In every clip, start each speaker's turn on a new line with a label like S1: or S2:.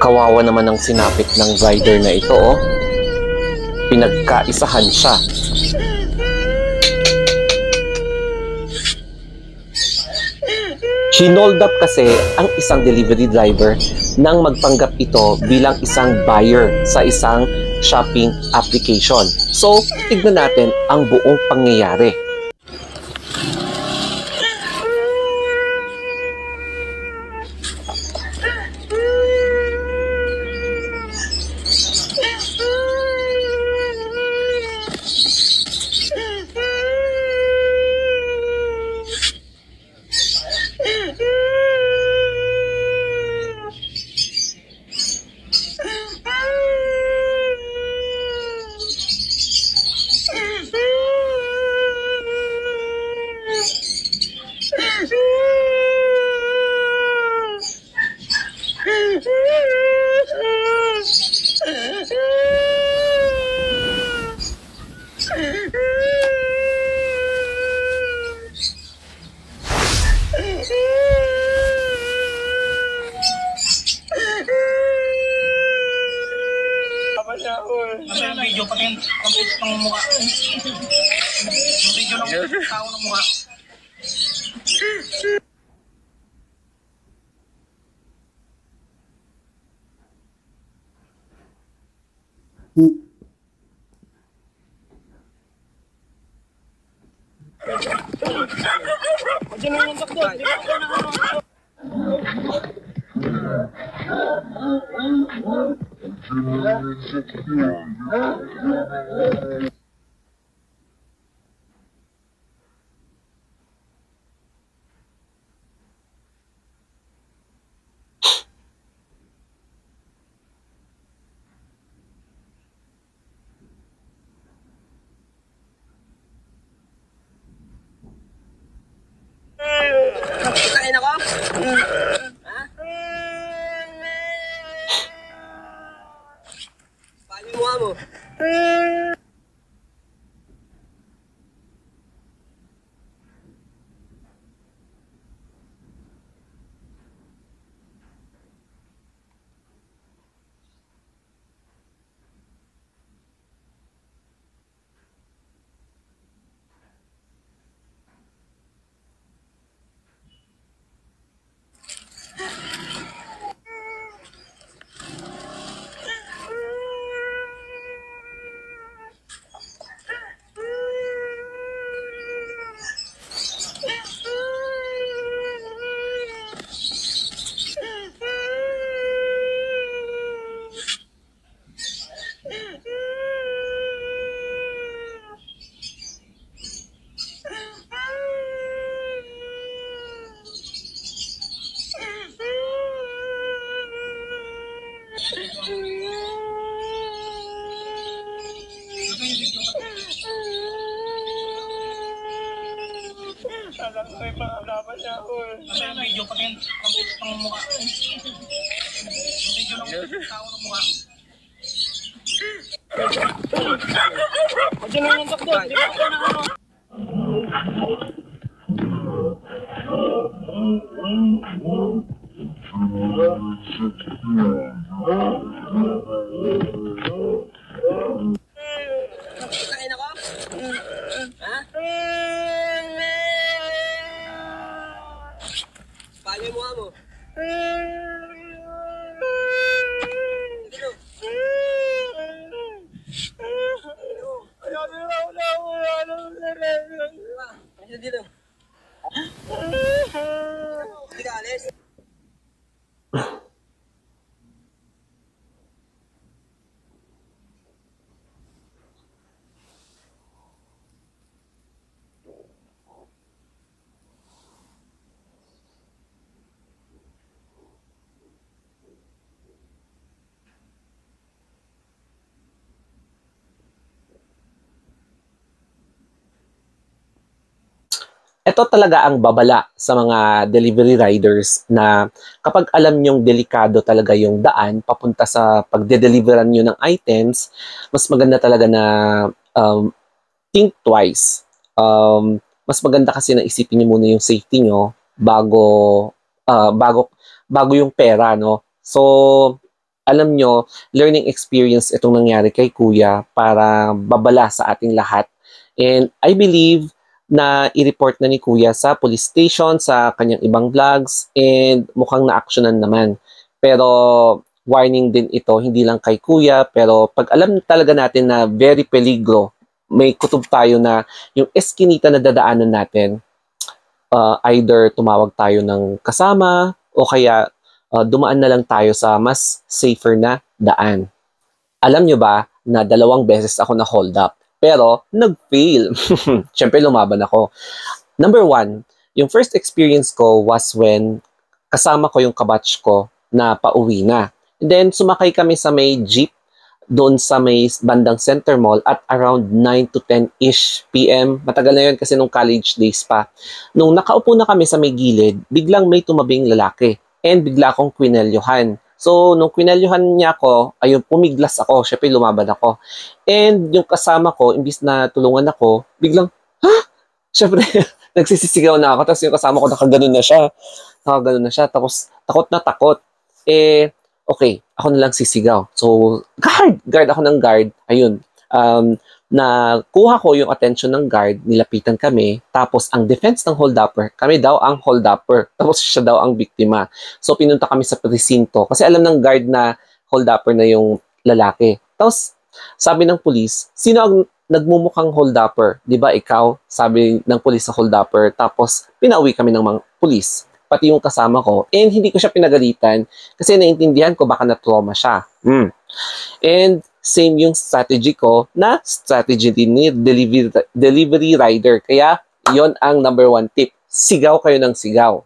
S1: Kawawa naman ang sinapit ng rider na ito, oh. Pinagkaisahan siya. Hinold up kasi ang isang delivery driver nang magpanggap ito bilang isang buyer sa isang shopping application. So, tignan natin ang buong pangyayari.
S2: Nasa yung video pati ng mukha. Yung video ng tao ng mukha.
S3: Kain ako? Ha? Paano yung mukha mo?
S2: May pangalaman niya ako eh. Nasa yung video pati ng mukha. Yung video ng tao ng mukha. Diyan lang yung sakto. Di ba ako na ano?
S3: Kain ako? Ha? Paano yung mukha mo? Sige dito. Hindi ka alis?
S1: Ito talaga ang babala sa mga delivery riders na kapag alam nyong delikado talaga yung daan papunta sa pagde-deliveran nyo ng items, mas maganda talaga na think twice. Mas maganda kasi na isipin nyo muna yung safety nyo bago yung pera, no? So, alam nyo, learning experience itong nangyari kay Kuya para babala sa ating lahat. And I believe na i-report na ni Kuya sa police station, sa kanyang ibang vlogs, and mukhang na-actionan naman. Pero warning din ito, hindi lang kay Kuya, pero pag alam talaga natin na very peligro, may kutob tayo na yung eskinita na dadaanan natin, either tumawag tayo ng kasama o kaya dumaan na lang tayo sa mas safer na daan. Alam nyo ba na 2 beses ako na hold up pero nag-fail. Siyempre lumaban ako. Number 1, yung first experience ko was when kasama ko yung kabatch ko na pauwi na. And then sumakay kami sa may jeep doon sa may bandang Center Mall at around 9 to 10-ish PM. Matagal na yun kasi nung college days pa. Nung nakaupo na kami sa may gilid, biglang may tumabing lalaki and bigla akong kwinelyohan. So, nung kwinelyohan niya ako, ayun, pumiglas ako. Syempre, lumaban ako. And yung kasama ko, imbis na tulungan ako, biglang, ha? Syempre, nagsisisigaw na ako. Tapos yung kasama ko, nakaganon na siya. Tapos, takot na takot. Okay, ako na lang sisigaw. So, guard ako ng guard. Ayun, nakuha ko yung attention ng guard, nilapitan kami, tapos ang defense ng hold-upper, kami daw ang hold-upper, tapos siya daw ang biktima. So, pinunta kami sa presinto, kasi alam ng guard na hold-upper na yung lalaki. Tapos, sabi ng police, sino ang nagmumukhang hold-upper? Di ba ikaw? Sabi ng police sa hold-upper, tapos pinauwi kami ng mga police, pati yung kasama ko, and hindi ko siya pinagalitan kasi naintindihan ko baka na-trauma siya. And same yung strategy ko na strategy din ni delivery rider. Kaya yon ang number 1 tip. Sigaw kayo ng sigaw.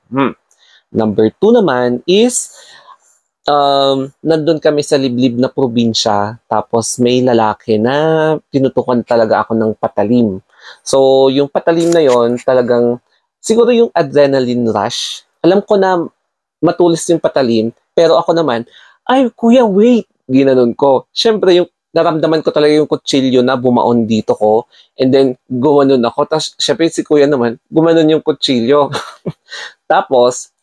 S1: Number 2 naman is nandun kami sa liblib na probinsya, tapos may lalaki na tinutukan talaga ako ng patalim. So yung patalim na yon talagang siguro yung adrenaline rush. Alam ko na matulis yung patalim, pero ako naman, ay, kuya, wait! Ginanon ko. Siyempre, yung naramdaman ko talaga yung kutsilyo na bumaon dito ko, and then, gumanon ako. Tapos, siyempre, si kuya naman, gumanon yung kutsilyo. Tapos,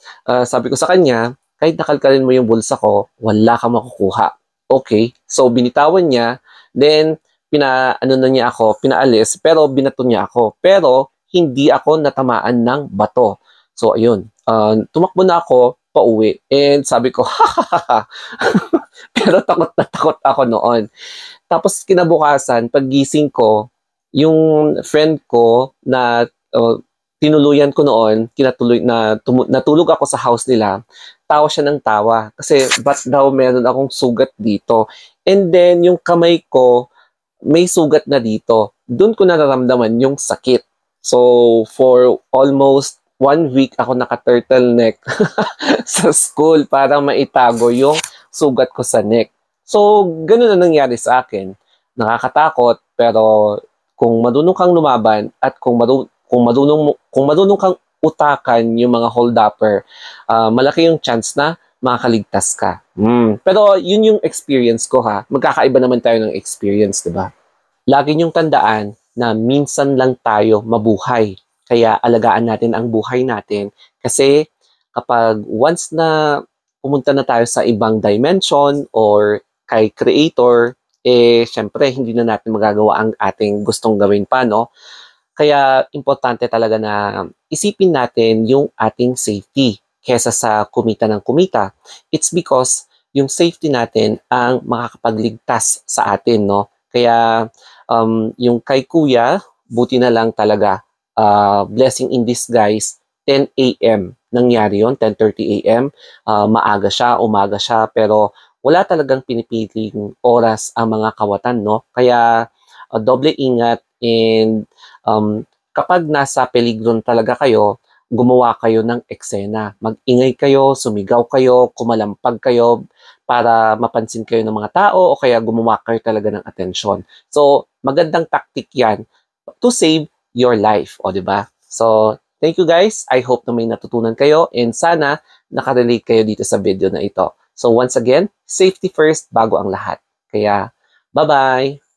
S1: sabi ko sa kanya, kahit nakalkalin mo yung bulsa ko, wala ka makukuha. Okay, so binitawan niya, then, pinaalis, pero binato niya ako. Pero, hindi ako natamaan ng bato. So, ayun. Tumakbo na ako, pauwi. And sabi ko, pero takot na takot ako noon. Tapos, kinabukasan, paggising ko, yung friend ko na tinuluyan ko noon, natulog ako sa house nila, tawa siya ng tawa. Kasi, ba't daw meron akong sugat dito? And then, yung kamay ko, may sugat na dito. Doon ko nararamdaman yung sakit. So, for almost 1 week ako naka-turtleneck sa school para maitago yung sugat ko sa neck. So, ganun na nangyari sa akin. Nakakatakot, pero kung marunong kang lumaban at kung marunong kang utakan yung mga hold-upper, malaki yung chance na makakaligtas ka. Pero yun yung experience ko ha. Magkakaiba naman tayo ng experience, diba? Lagi niyong tandaan na minsan lang tayo mabuhay. Kaya alagaan natin ang buhay natin kasi kapag once na pumunta na tayo sa ibang dimension or kay creator, syempre hindi na natin magagawa ang ating gustong gawin pa, no? Kaya importante talaga na isipin natin yung ating safety kesa sa kumita ng kumita. It's because yung safety natin ang makakapagligtas sa atin, no? Kaya yung kay kuya, buti na lang talaga. Blessing in disguise, 10 a.m. nangyari yon, 10:30 a.m. Maaga siya, umaga siya, pero wala talagang pinipiling oras ang mga kawatan, no? Kaya doble ingat and kapag nasa peligro talaga kayo, gumawa kayo ng eksena. Mag-ingay kayo, sumigaw kayo, kumalampag kayo para mapansin kayo ng mga tao o kaya gumawa kayo talaga ng atensyon. So, magandang tactic yan to save your life, o diba? So, thank you guys. I hope na may natutunan kayo and sana nakarelate kayo dito sa video na ito. So, once again, safety first bago ang lahat. Kaya, bye-bye!